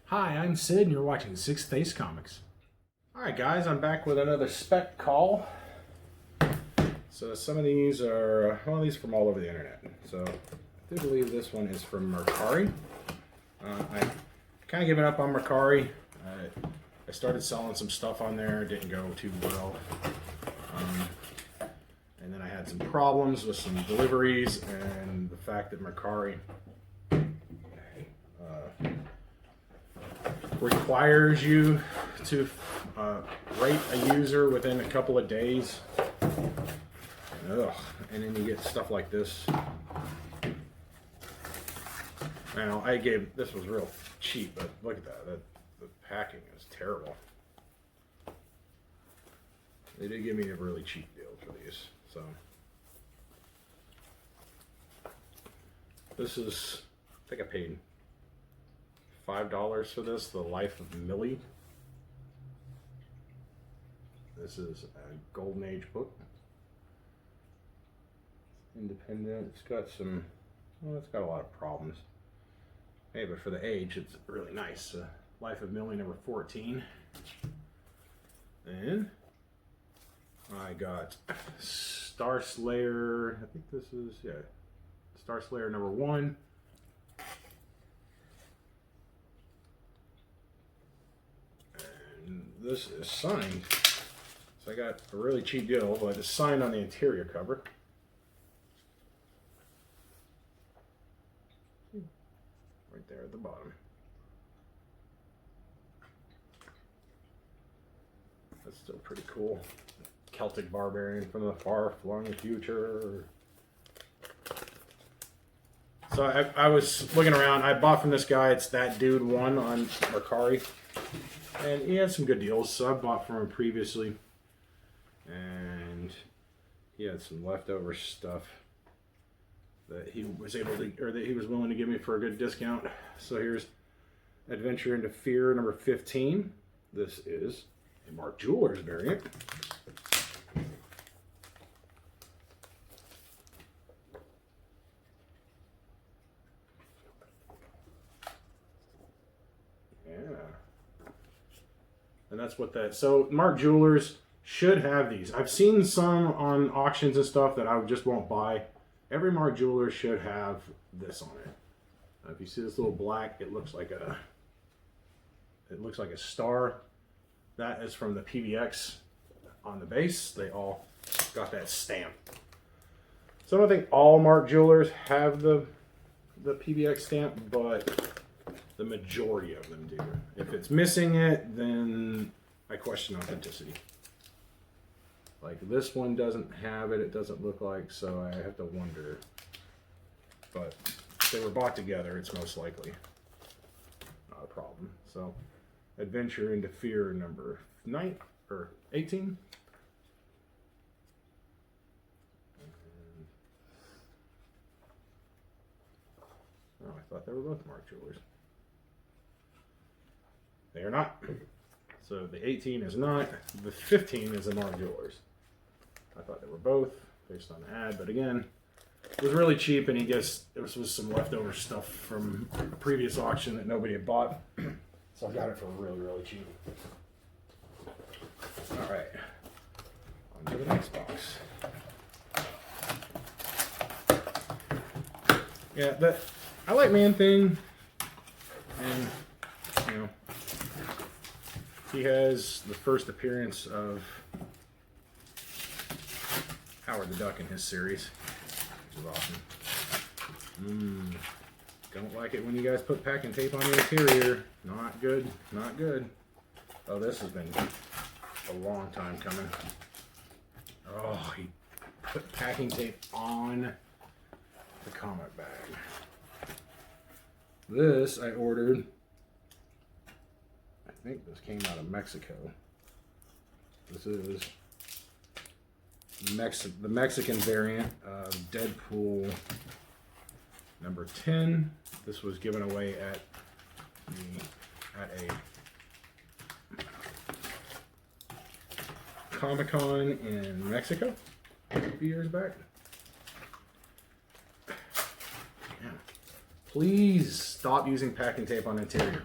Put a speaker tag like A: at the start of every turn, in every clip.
A: Hi, I'm Sid and you're watching Sixth Face Comics. Alright guys, I'm back with another Spec call. So some of these are, well, these are from all over the internet. So I do believe this one is from Mercari. I kind of given up on Mercari. I started selling some stuff on there, it didn't go too well. And then I had some problems with some deliveries and the fact that Mercari requires you to rate a user within a couple of days. Ugh. And then you get stuff like this. Now, this was real cheap, but look at that. The packing is terrible. They did give me a really cheap deal for these. So, this is, I think I paid $5 for this, The Life of Millie. This is a Golden Age book. Independent. It's got some, well, it's got a lot of problems. Hey, but for the age, it's really nice. Life of Millie number 14. And I got Star Slayer, I think this is, yeah, Star Slayer number 1. And this is signed. So I got a really cheap deal, but it's signed on the interior cover. Right there at the bottom. That's still pretty cool. Celtic barbarian from the far-flung future. So I was looking around. I bought from this guy. It's That Dude 1 on Mercari. And he had some good deals, so I bought from him previously. And he had some leftover stuff that he was able to, or that he was willing to give me for a good discount. So here's Adventure into Fear number 15. This is a Mark Jewelers variant. Yeah. And that's what that, so Mark Jewelers should have these. I've seen some on auctions and stuff that I just won't buy. Every Mark Jeweler should have this on it. If you see this little black, it looks like a star. That is from the PBX on the base. They all got that stamp. So I don't think all Mark Jewelers have the PBX stamp, but the majority of them do. If it's missing it, then I question authenticity. Like this one doesn't have it, it doesn't look like, so I have to wonder. But if they were bought together, it's most likely not a problem. So, Adventure into Fear number 9 or 18. Oh, I thought they were both Mark Jewelers. They are not. So the 18 is not. The 15 is a Mark Jewelers. I thought they were both based on the ad, but again, it was really cheap, and he just, it was some leftover stuff from a previous auction that nobody had bought. So I got it for really, really cheap. All right, on to the next box. Yeah, I like Man-Thing, and you know, he has the first appearance of Howard the Duck in his series, which is awesome. Don't like it when you guys put packing tape on the interior. Not good, not good. Oh, this has been a long time coming. Oh, he put packing tape on the comic bag. This I ordered, I think this came out of Mexico. This is the Mexican variant of Deadpool number 10. This was given away at a Comic-Con in Mexico a few years back. Yeah. Please stop using packing tape on interior.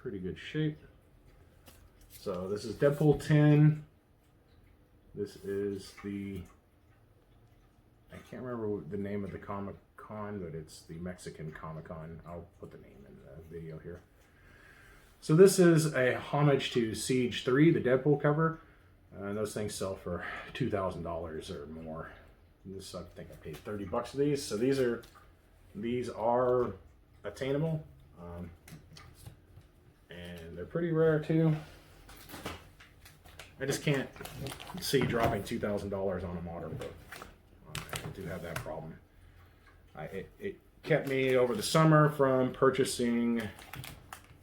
A: pretty good shape. So this is Deadpool 10. This is the, I can't remember the name of the Comic Con, but it's the Mexican Comic Con. I'll put the name in the video here. So this is a homage to Siege 3, the Deadpool cover. And those things sell for $2,000 or more. This, I think I paid 30 bucks for these. So these are attainable. And they're pretty rare too. I just can't see dropping $2,000 on a modern book. I do have that problem. It kept me over the summer from purchasing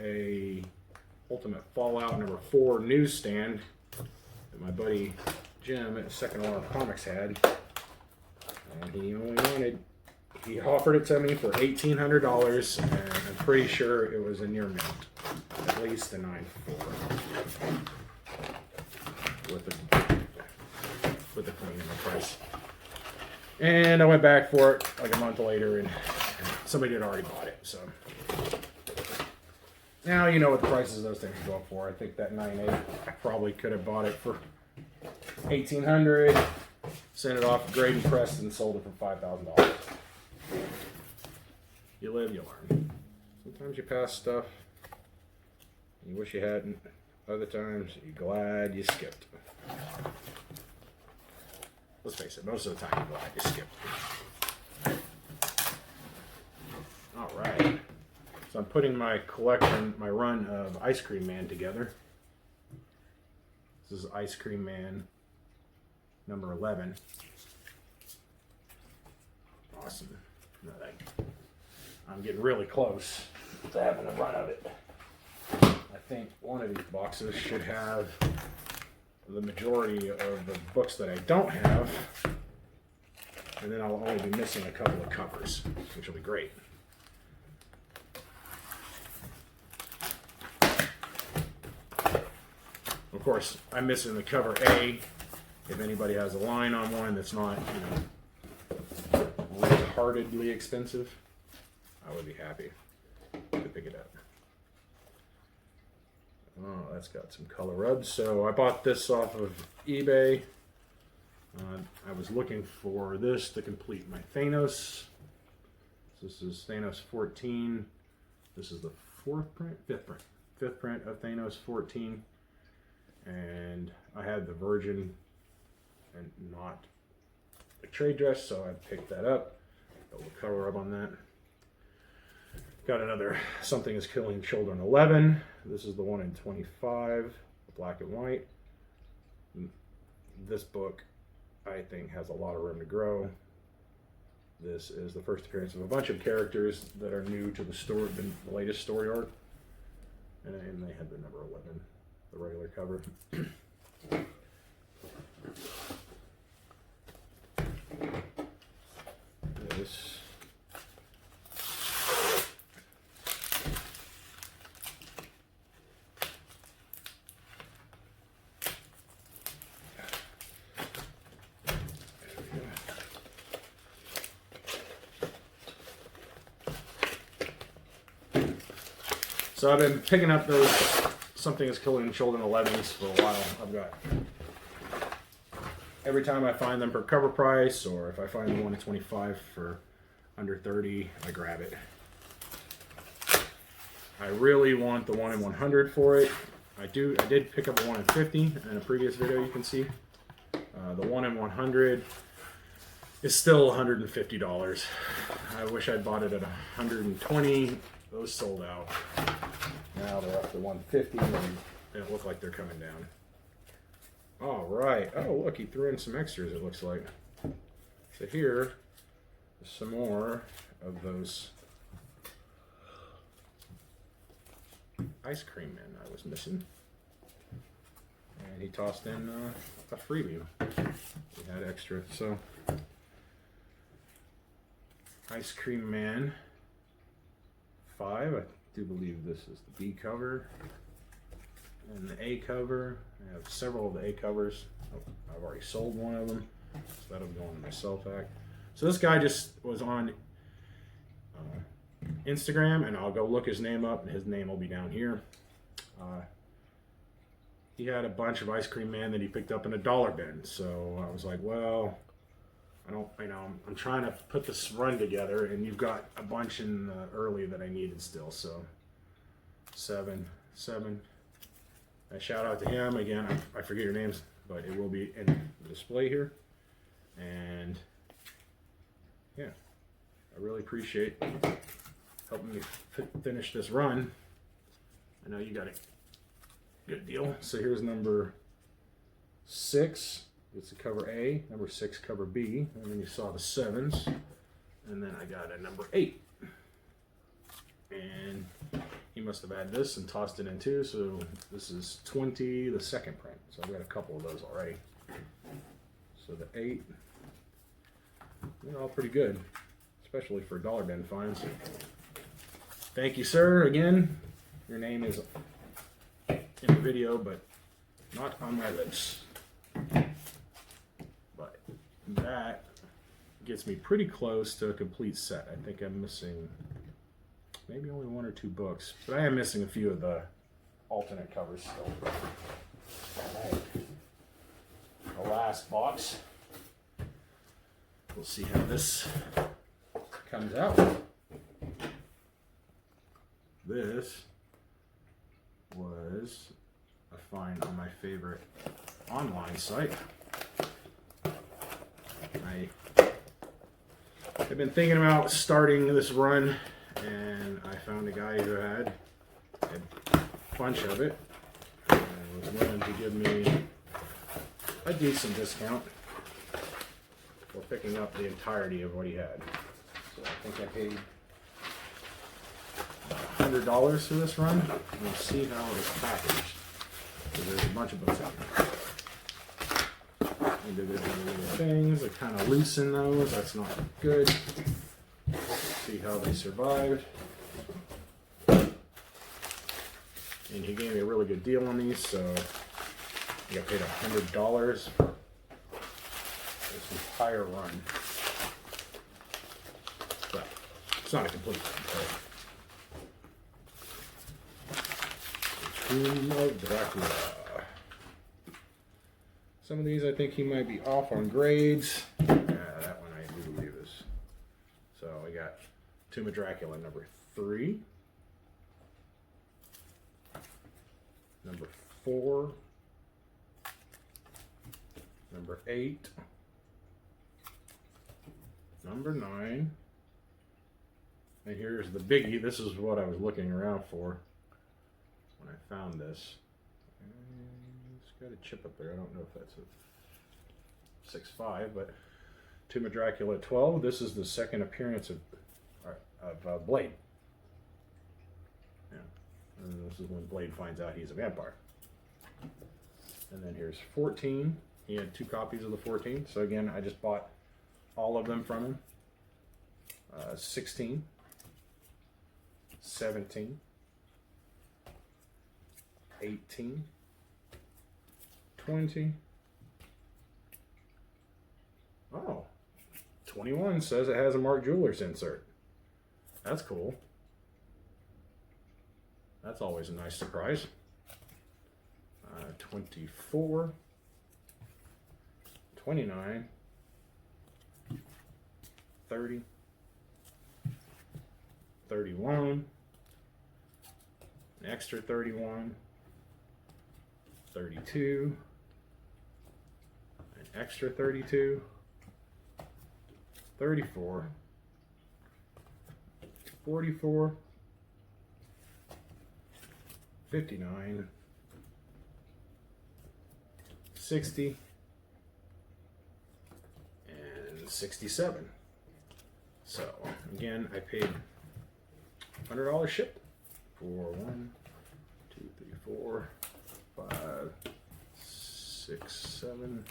A: a Ultimate Fallout #4 newsstand that my buddy Jim at Second Alarm Comics had, and he offered it to me for $1,800, and I'm pretty sure it was a near mint, at least a 9.4 with the clean in the price. And I went back for it like a month later, and somebody had already bought it. So now you know what the prices of those things go for. I think that 9.8, I probably could have bought it for $1,800, sent it off to Grade and Pressed, and sold it for $5,000. You live, you learn. Sometimes you pass stuff, you wish you hadn't. Other times, you're glad you skipped. Let's face it, most of the time you're glad you skipped. Alright. So I'm putting my collection, my run of Ice Cream Man together. This is Ice Cream Man number 11. Awesome. I'm getting really close to having a run of it. I think one of these boxes should have the majority of the books that I don't have, and then I'll only be missing a couple of covers, which will be great. Of course, I'm missing the cover A. If anybody has a line on one that's not, retardedly expensive, I would be happy to pick it up. Oh, that's got some color rubs. So I bought this off of eBay. I was looking for this to complete my Thanos. This is Thanos 14. This is the fifth print of Thanos 14. And I had the Virgin and not the trade dress, so I picked that up. Got a little color rub on that. Got another Something is Killing Children 11. This is the one in 25, black and white. This book, I think, has a lot of room to grow. This is the first appearance of a bunch of characters that are new to the story, the latest story arc. And they had the number 11, the regular cover. This. So I've been picking up those Something is Killing Children 11s for a while. I've got, every time I find them for cover price, or if I find the one in 25 for under 30, I grab it. I really want the one in 100 for it. I did pick up a one in 50 in a previous video, you can see. The one in 100 is still $150. I wish I'd bought it at 120. Those sold out. Now they're up to 150, and it looks like they're coming down. All right. Oh, look, he threw in some extras, it looks like. So here is some more of those Ice Cream Men I was missing. And he tossed in a freebie. He had extra. So, Ice Cream Man 5. I do believe this is the B cover. And the A cover. I have several of the A covers. Oh, I've already sold one of them. So that'll go on my self-act. So this guy just was on Instagram, and I'll go look his name up, and his name will be down here. He had a bunch of Ice Cream Man that he picked up in a dollar bin. So I was like, well, I'm trying to put this run together, and you've got a bunch in early that I needed still. So 7. A shout out to him again. I forget your names, but it will be in the display here. And yeah, I really appreciate helping me finish this run. I know you got a good deal. So here's number 6. It's the cover A. Number 6, cover B. And then you saw the 7s. And then I got a number 8. And he must have had this and tossed it in too. So this is 20, the second print. So I've got a couple of those already. So the 8, they're all pretty good, especially for dollar bin finds. Thank you, sir. Again, your name is in the video, but not on my lips. But that gets me pretty close to a complete set. I think I'm missing maybe only 1 or 2 books, but I am missing a few of the alternate covers still. Alright. The last box. We'll see how this comes out. This was a find on my favorite online site. I've been thinking about starting this run, and I found a guy who had a bunch of it and was willing to give me a decent discount for picking up the entirety of what he had. So I think I paid $100 for this run. We'll see how it is packaged. So there's a bunch of books out here. Individual little things. I kind of loosen those. That's not good. See how they survived. And he gave me a really good deal on these, so I got paid $100 for this entire run. But it's not a complete run. Tomb of Dracula. Some of these I think he might be off on grades. That one I do believe is. So we got Tomb of Dracula number 3. Number 4. Number 8. Number 9. And here's the biggie. This is what I was looking around for when I found this. It's got a chip up there. I don't know if that's a 6.5, but Tomb of Dracula 12. This is the second appearance of Blade. Yeah. And this is when Blade finds out he's a vampire. And then here's 14. He had 2 copies of the 14. So again, I just bought all of them from him. 16. 17. 18. 20. Oh, 21 says it has a Mark Jewelers insert. That's cool. That's always a nice surprise. 24. 29. 30. 31. An extra 31. 32. An extra 32. 34. 44. 59. 60. And 67. So again, I paid $100 shipped for 1, 2, 3, 4, 5, 6, 7,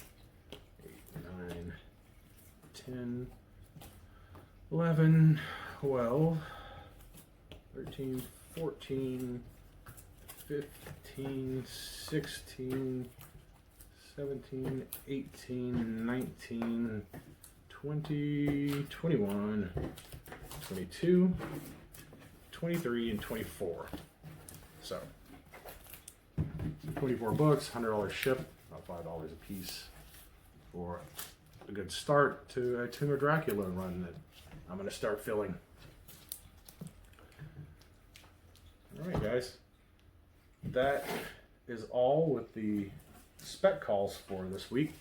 A: 8, 9, 10, 11, 12, 13, 14, 15, 16, 17, 18, 19, 20, 21, 22, 23, and 24. So 24 books, $100 ship, about $5 a piece for a good start to a Tomb of Dracula run that I'm going to start filling. Alright guys, that is all with the spec calls for this week.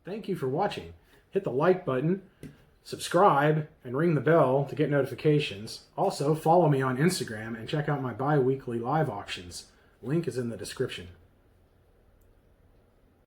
A: Thank you for watching. Hit the like button, subscribe, and ring the bell to get notifications. Also, follow me on Instagram and check out my bi-weekly live auctions. Link is in the description.